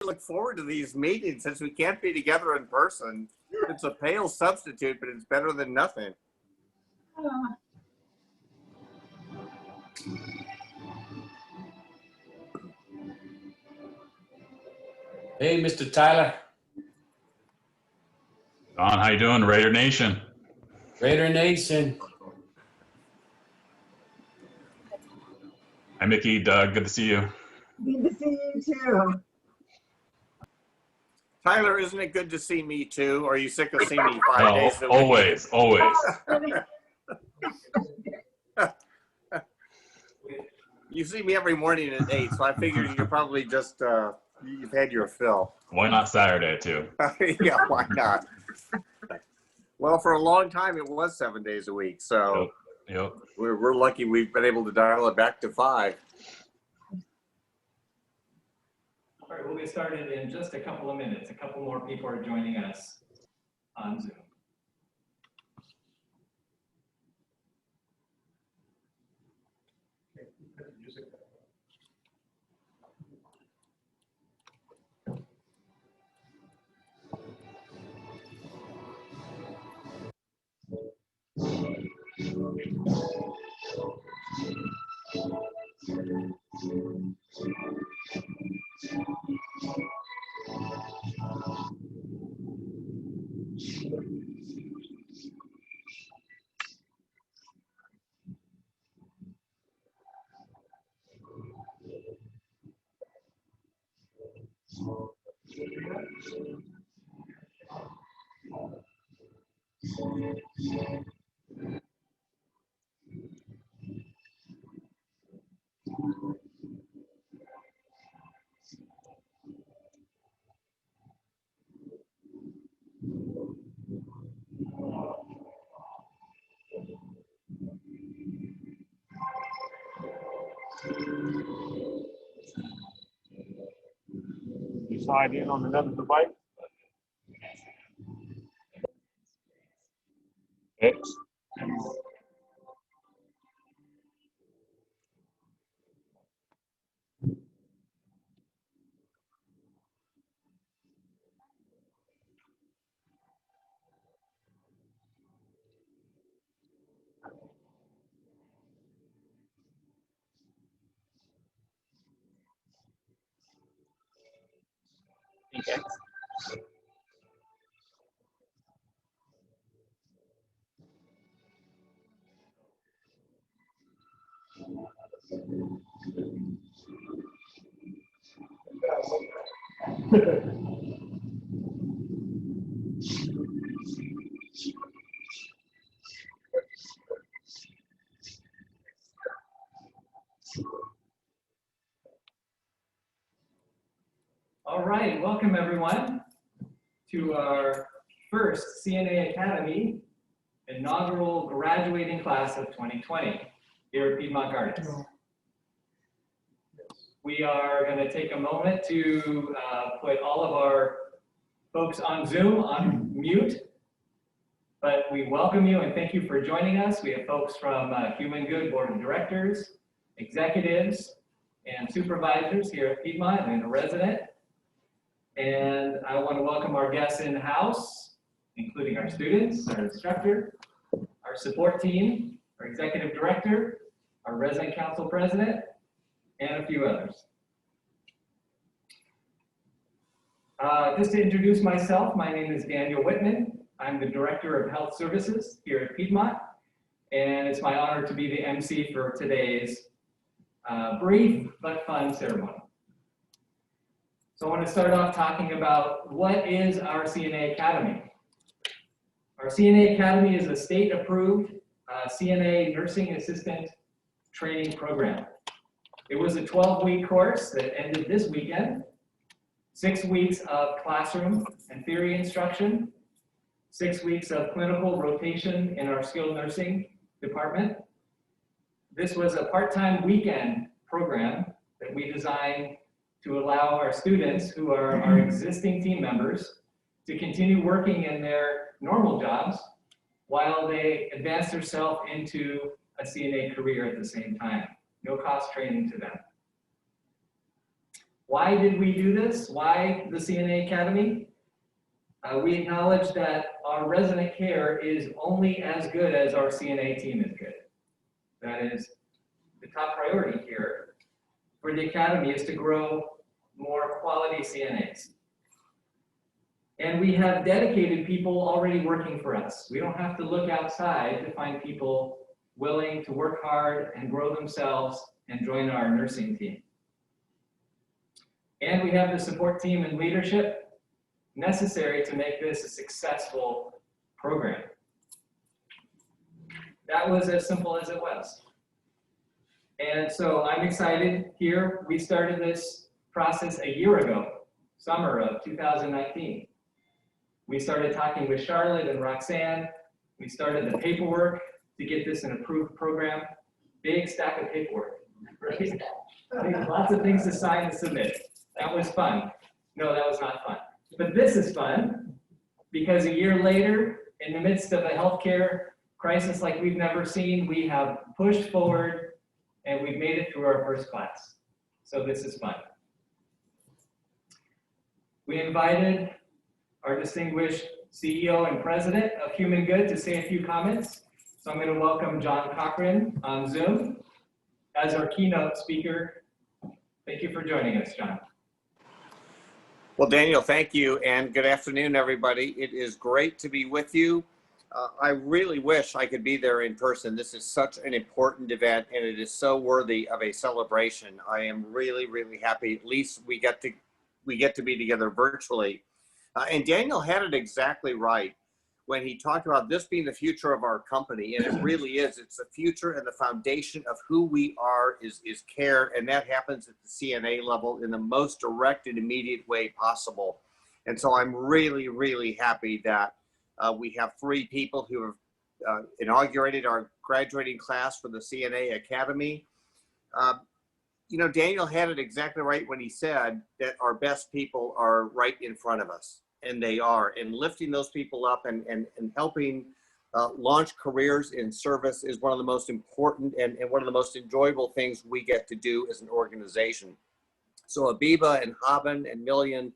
look forward to these meetings since we can't be together in person. It's a pale substitute, but it's better than nothing. Hey, Mr. Tyler. Don, how you doing, Raider Nation? Raider Nation. Hi, Mickey, Doug, good to see you. Good to see you too. Tyler, isn't it good to see me too? Or are you sick of seeing me 5 days a week? Always, always. You see me every morning at 8, so I figured you're probably just, you've had your fill. Why not Saturday too? Yeah, why not? Well, for a long time, it was 7 days a week. So Yep. we're lucky we've been able to dial it back to 5. All right, we'll get started in just a couple of minutes. A couple more people are joining us on Zoom. You signed in on another device? X. Okay. All right, welcome everyone to our first CNA Academy inaugural graduating class of 2020 here at Piedmont Gardens. We are going to take a moment to put all of our folks on Zoom on mute, but we welcome you and thank you for joining us. We have folks from Human Good Board of Directors, executives, and supervisors here at Piedmont and a resident. And I want to welcome our guests in-house, including our students, our instructor, our support team, our executive director, our resident council president, and a few others. Just to introduce myself, my name is Daniel Whitman. I'm the Director of Health Services here at Piedmont, and it's my honor to be the MC for today's brief but fun ceremony. So I want to start off talking about what is our CNA Academy. Our CNA Academy is a state-approved CNA nursing assistant training program. It was a 12-week course that ended this weekend, 6 weeks of classroom and theory instruction, 6 weeks of clinical rotation in our skilled nursing department. This was a part-time weekend program that we designed to allow our students, who are our existing team members, to continue working in their normal jobs while they advance themselves into a CNA career at the same time. No cost training to them. Why did we do this? Why the CNA Academy? We acknowledge that our resident care is only as good as our CNA team is good. That is the top priority here for the Academy, is to grow more quality CNAs. And we have dedicated people already working for us. We don't have to look outside to find people willing to work hard and grow themselves and join our nursing team. And we have the support team and leadership necessary to make this a successful program. That was as simple as it was. And so I'm excited here. We started this process a year ago, summer of 2019. We started talking with Charlotte and Roxanne. We started the paperwork to get this an approved program. Big stack of paperwork, right? Lots of things to sign and submit. That was fun. No, that was not fun. But this is fun because a year later, in the midst of a healthcare crisis like we've never seen, we have pushed forward and we've made it through our first class. So this is fun. We invited our distinguished CEO and president of Human Good to say a few comments. So I'm going to welcome John Cochran on Zoom as our keynote speaker. Thank you for joining us, John. Well, Daniel, thank you, and good afternoon, everybody. It is great to be with you. I really wish I could be there in person. This is such an important event, and it is so worthy of a celebration. I am really, really happy. At least we get to be together virtually. And Daniel had it exactly right when he talked about this being the future of our company, and it really is. It's the future, and the foundation of who we are is care, and that happens at the CNA level in the most direct and immediate way possible. And so I'm really, really happy that we have 3 people who have inaugurated our graduating class for the CNA Academy. You know, Daniel had it exactly right when he said that our best people are right in front of us, and they are. And lifting those people up and helping launch careers in service is one of the most important and one of the most enjoyable things we get to do as an organization. So Abiba and Haben and Million,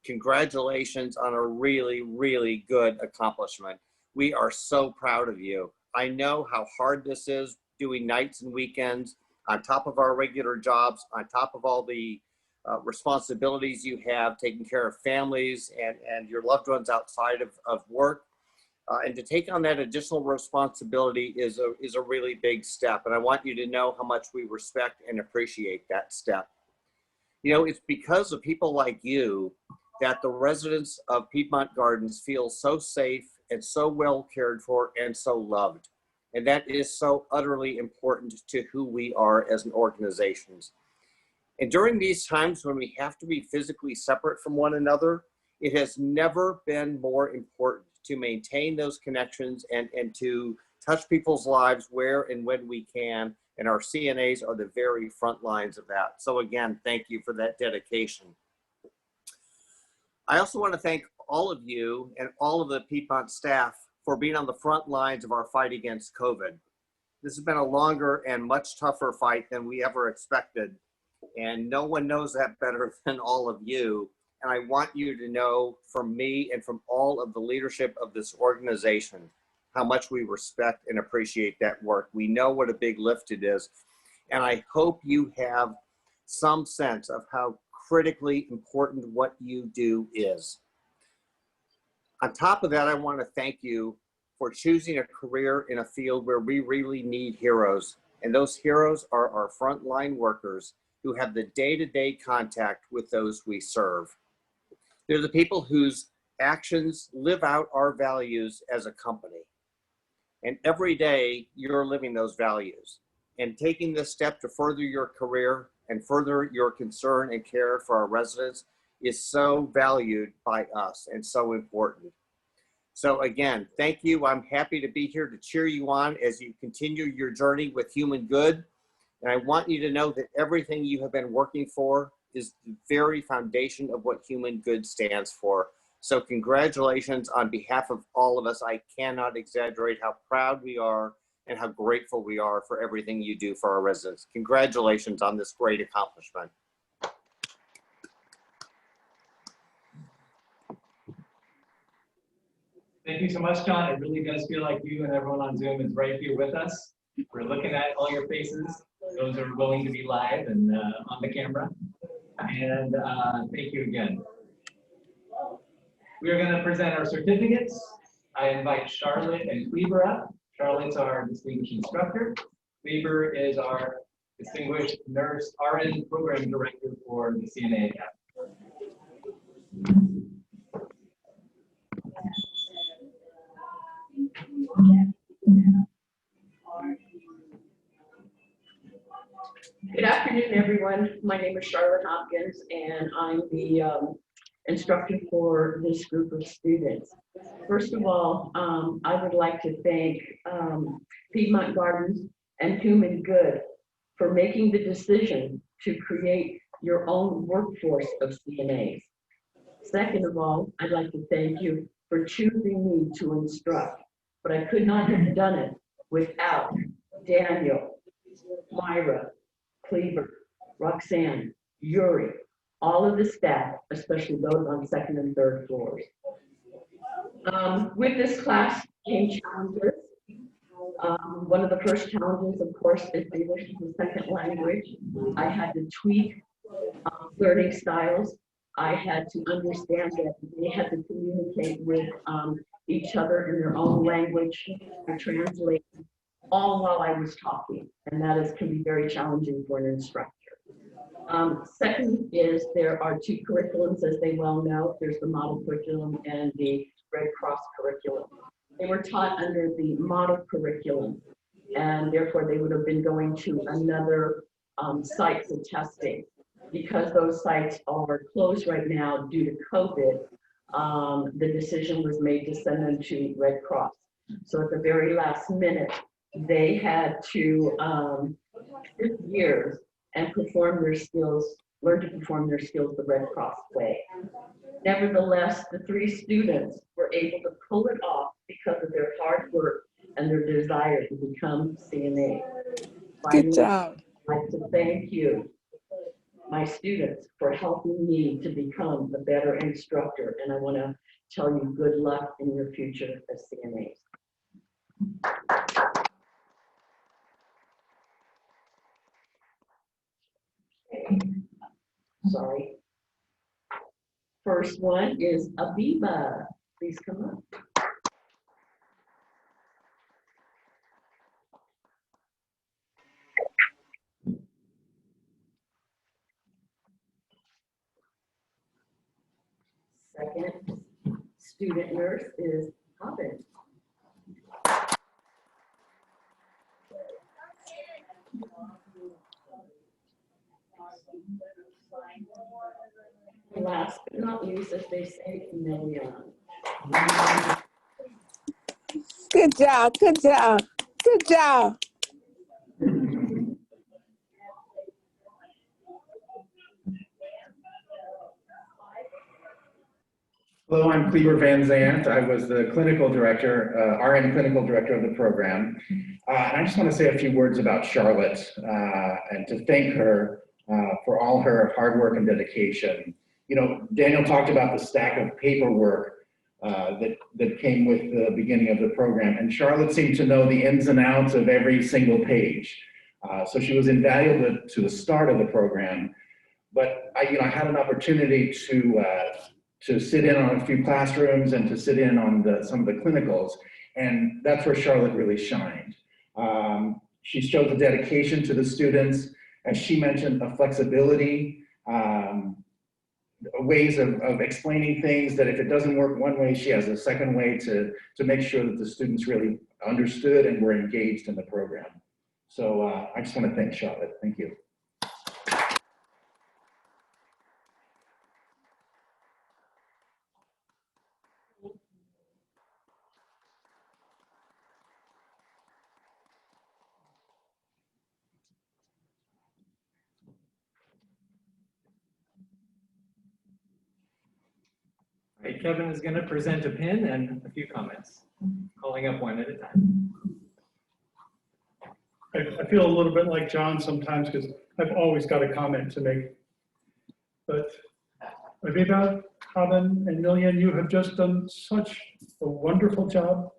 congratulations on a really, really good accomplishment. We are so proud of you. I know how hard this is, doing nights and weekends on top of our regular jobs, on top of all the responsibilities you have, taking care of families and your loved ones outside of work. And to take on that additional responsibility is a really big step. And I want you to know how much we respect and appreciate that step. You know, it's because of people like you that the residents of Piedmont Gardens feel so safe and so well cared for and so loved. And that is so utterly important to who we are as an organization. And during these times when we have to be physically separate from one another, it has never been more important to maintain those connections and to touch people's lives where and when we can. And our CNAs are the very front lines of that. So again, thank you for that dedication. I also want to thank all of you and all of the Piedmont staff for being on the front lines of our fight against COVID. This has been a longer and much tougher fight than we ever expected. And no one knows that better than all of you. And I want you to know from me and from all of the leadership of this organization how much we respect and appreciate that work. We know what a big lift it is. And I hope you have some sense of how critically important what you do is. On top of that, I want to thank you for choosing a career in a field where we really need heroes. And those heroes are our frontline workers who have the day-to-day contact with those we serve. They're the people whose actions live out our values as a company. And every day you're living those values. And taking this step to further your career and further your concern and care for our residents is so valued by us and so important. So again, thank you. I'm happy to be here to cheer you on as you continue your journey with Human Good. And I want you to know that everything you have been working for is the very foundation of what Human Good stands for. So congratulations on behalf of all of us. I cannot exaggerate how proud we are and how grateful we are for everything you do for our residents. Congratulations on this great accomplishment. Thank you so much, John. It really does feel like you and everyone on Zoom is right here with us. We're looking at all your faces, those who are willing to be live and on the camera. And thank you again. We are going to present our certificates. I invite Charlotte and Cleaver up. Charlotte's our distinguished instructor. Cleaver is our distinguished nurse RN program director for the CNA Academy. Good afternoon, everyone. My name is Charlotte Hopkins, and I'm the instructor for this group of students. First of all, I would like to thank Piedmont Gardens and Human Good for making the decision to create your own workforce of CNAs. Second of all, I'd like to thank you for choosing me to instruct, but I could not have done it without Daniel, Myra, Cleaver, Roxanne, Yuri, all of the staff, especially those on second and third floors. With this class came challenges. One of the first challenges, of course, is English as a second language. I had to tweak learning styles. I had to understand that they had to communicate with each other in their own language to translate, all while I was talking, and that can be very challenging for an instructor. Second is there are two curriculums, as they well know. There's the model curriculum and the Red Cross curriculum. They were taught under the model curriculum, and therefore they would have been going to another site for testing. Because those sites are closed right now due to COVID, the decision was made to send them to Red Cross. So at the very last minute, they had to shift gears and perform their skills, learn to perform their skills the Red Cross way. Nevertheless, the three students were able to pull it off because of their hard work and their desire to become CNA. Good job. I'd like to thank you, my students, for helping me to become a better instructor, and I want to tell you good luck in your future as CNAs. Sorry. First one is Abiba. Please come up. Second student nurse is Hobbin. Last but not least, as they say, Million. Good job. Good job. Good job. Hello, I'm Cleaver Van Zandt. I was the clinical director, RN clinical director of the program. And I just want to say a few words about Charlotte and to thank her for all her hard work and dedication. You know, Daniel talked about the stack of paperwork that came with the beginning of the program, and Charlotte seemed to know the ins and outs of every single page. So she was invaluable to the start of the program. But I had an opportunity to sit in on a few classrooms and to sit in on some of the clinicals, and that's where Charlotte really shined. She showed the dedication to the students, as she mentioned, a flexibility, ways of explaining things that if it doesn't work one way, she has a second way to make sure that the students really understood and were engaged in the program. So I just want to thank Charlotte. Thank you. All right, Kevin is going to present a pin and a few comments, calling up one at a time. I feel a little bit like John sometimes because I've always got a comment to make. But Aviva, Robin, and Millian, you have just done such a wonderful job.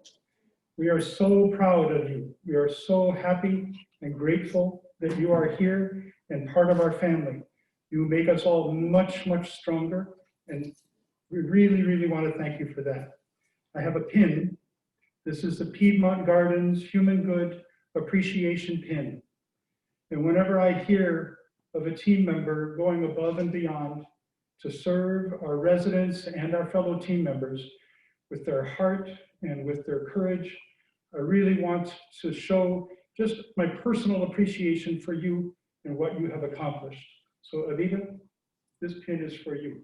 We are so proud of you. We are so happy and grateful that you are here and part of our family. You make us all much, much stronger, and we really, really want to thank you for that. I have a pin. This is the Piedmont Gardens Human Good Appreciation Pin. And whenever I hear of a team member going above and beyond to serve our residents and our fellow team members with their heart and with their courage, I really want to show just my personal appreciation for you and what you have accomplished. So Avita, this pin is for you.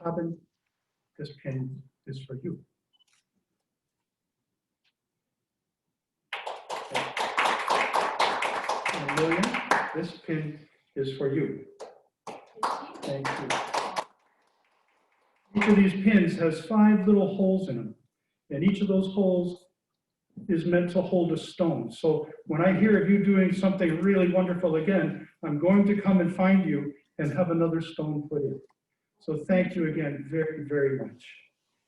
Haben, this pin is for you. And William, this pin is for you. Thank you. Each of these pins has 5 little holes in them, and each of those holes is meant to hold a stone. So when I hear of you doing something really wonderful again, I'm going to come and find you and have another stone put in. So thank you again very, very much.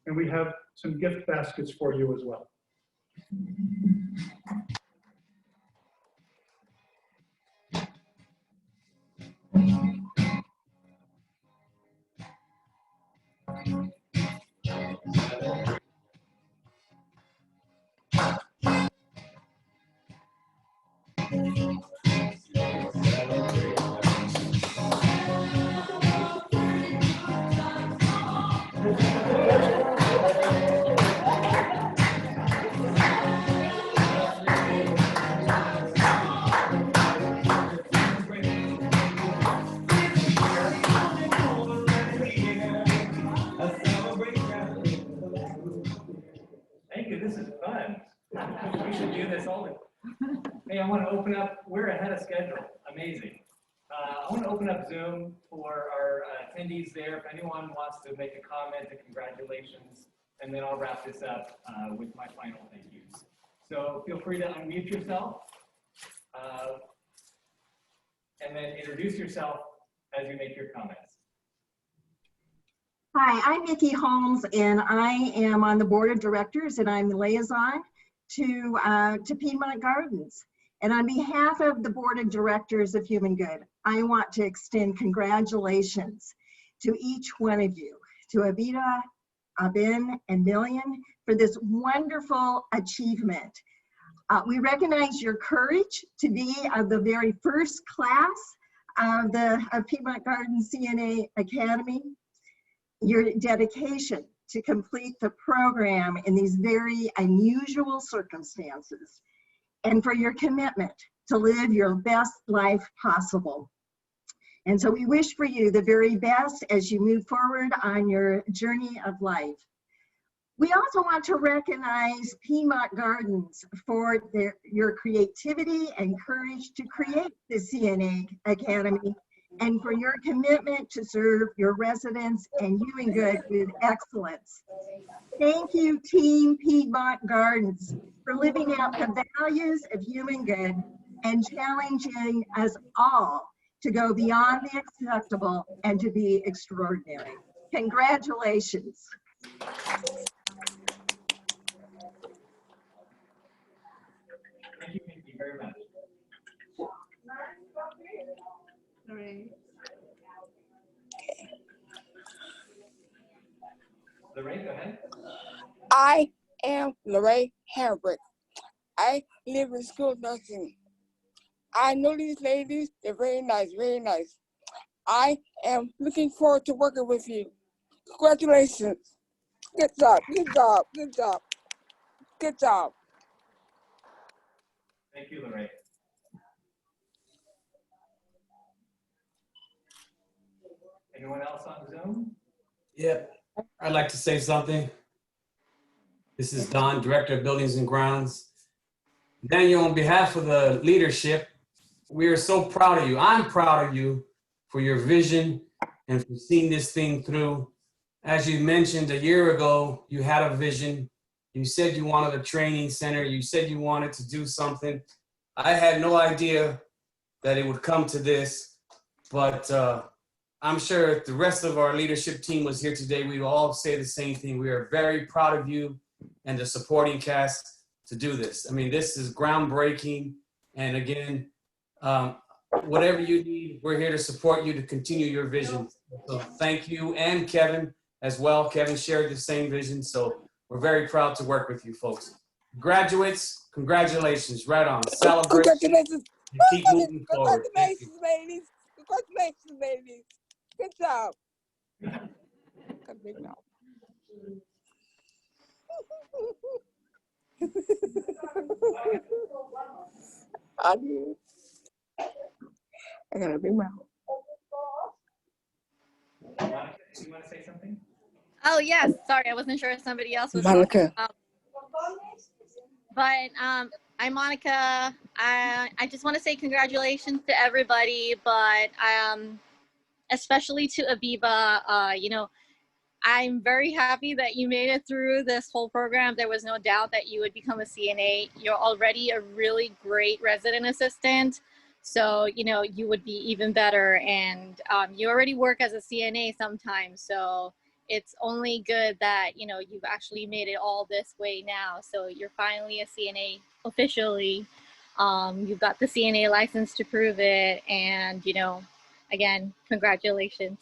And we have some gift baskets for you as well. Thank you, this is fun. We should do this all the time. Hey, I want to open up, we're ahead of schedule, amazing. I want to open up Zoom for our attendees there. If anyone wants to make a comment, a congratulations, and then I'll wrap this up with my final thank yous. So feel free to unmute yourself and then introduce yourself as you make your comments. Hi, I'm Nikki Holmes, and I am on the board of directors, and I'm the liaison to Piedmont Gardens. And on behalf of the board of directors of Human Good, I want to extend congratulations to each one of you, to Avita, Abin, and Million, for this wonderful achievement. We recognize your courage to be of the very first class of Piedmont Gardens CNA Academy, your dedication to complete the program in these very unusual circumstances, and for your commitment to live your best life possible. And so we wish for you the very best as you move forward on your journey of life. We also want to recognize Piedmont Gardens for your creativity and courage to create the CNA Academy, and for your commitment to serve your residents and Human Good with excellence. Thank you, Team Piedmont Gardens, for living out the values of Human Good and challenging us all to go beyond the acceptable and to be extraordinary. Congratulations. Thank you, Nikki, very much. Lorraine, go ahead. I am Lorraine Hambrick. I live in school nursing. I know these ladies, they're very nice, very nice. I am looking forward to working with you. Congratulations. Good job, good job, good job, good job. Thank you, Lorraine. Anyone else on Zoom? Yep, I'd like to say something. This is Don, Director of Buildings and Grounds. Daniel, on behalf of the leadership, we are so proud of you. I'm proud of you for your vision and for seeing this thing through. As you mentioned, a year ago, you had a vision. You said you wanted a training center. You said you wanted to do something. I had no idea that it would come to this, but I'm sure if the rest of our leadership team was here today, we would all say the same thing. We are very proud of you and the supporting cast to do this. I mean, this is groundbreaking. And again, whatever you need, we're here to support you to continue your vision. So thank you, and Kevin as well. Kevin shared the same vision, so we're very proud to work with you folks. Graduates, congratulations, right on. Celebrate Congratulations. and keep moving forward. Thank you. Congratulations, ladies. Congratulations, ladies. Good job. Got a big mouth. I do. I got a big mouth. Monica, do you want to say something? Oh, yes. Sorry, I wasn't sure if somebody else was. Monica. I'm Monica. I just want to say congratulations to everybody, but especially to Aviva. You know, I'm very happy that you made it through this whole program. There was no doubt that you would become a CNA. You're already a really great resident assistant. So, you know, you would be even better. And you already work as a CNA sometimes. So it's only good that, you know, you've actually made it all this way now. So you're finally a CNA officially. You've got the CNA license to prove it. And, you know, again, congratulations.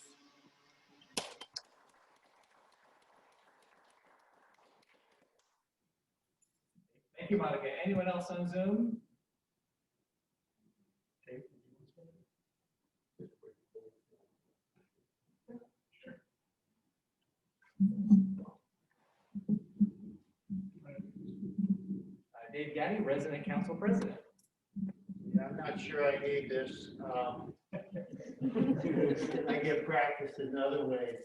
Thank you, Monica. Anyone else on Zoom? Dave Gaddy, Resident Council President. Yeah, I'm not sure I need this. I get practice another way.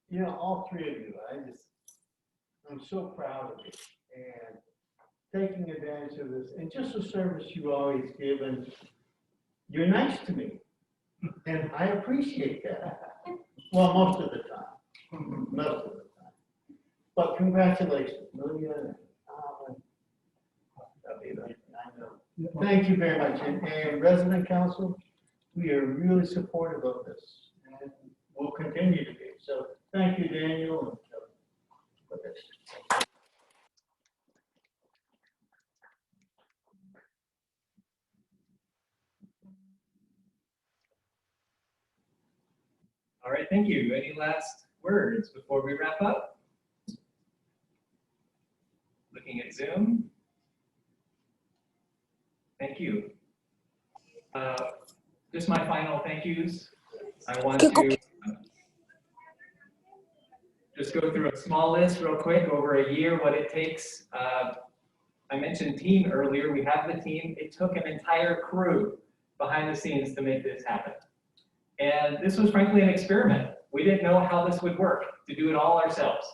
You know, all three of you, I'm so proud of you and taking advantage of this and just the service you always give. And you're nice to me, and I appreciate that. Well, most of the time, most of the time. But congratulations, Malia. I know. Thank you very much. And resident council, we are really supportive of this and will continue to be. So thank you, Daniel, and Kevin, for this. All right, thank you. Any last words before we wrap up? Looking at Zoom. Thank you. Just my final thank yous. I want to just go through a small list real quick over a year, what it takes. I mentioned team earlier. We have the team. It took an entire crew behind the scenes to make this happen. And this was frankly an experiment. We didn't know how this would work, to do it all ourselves.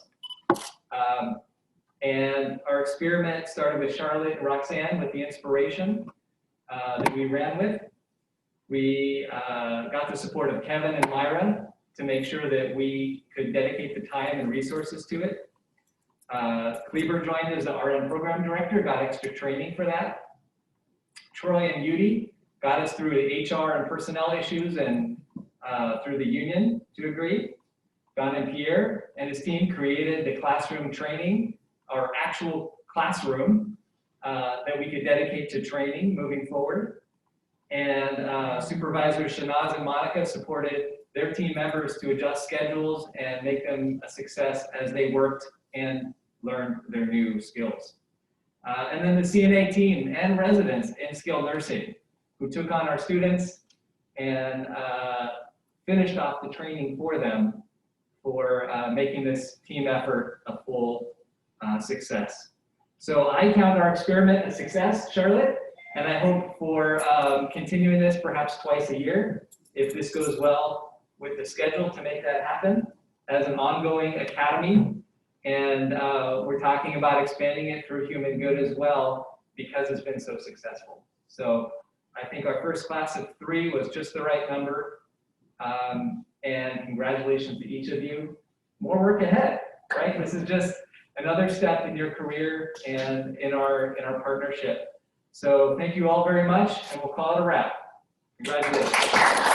And our experiment started with Charlotte and Roxanne with the inspiration that we ran with. We got the support of Kevin and Myra to make sure that we could dedicate the time and resources to it. Kleber joined as the RN program director, got extra training for that. Troy and Yudi got us through the HR and personnel issues and through the union to agree. Don and Pierre and his team created the classroom training, our actual classroom that we could dedicate to training moving forward. And supervisors Shanaz and Monica supported their team members to adjust schedules and make them a success as they worked and learned their new skills. And then the CNA team and residents in skilled nursing who took on our students and finished off the training for them for making this team effort a full success. So I count our experiment a success, Charlotte, and I hope for continuing this perhaps twice a year, if this goes well with the schedule, to make that happen as an ongoing academy. And we're talking about expanding it through Human Good as well, because it's been so successful. So I think our first class of 3 was just the right number. And congratulations to each of you. More work ahead, right? This is just another step in your career and in our partnership. So thank you all very much, and we'll call it a wrap. Congratulations.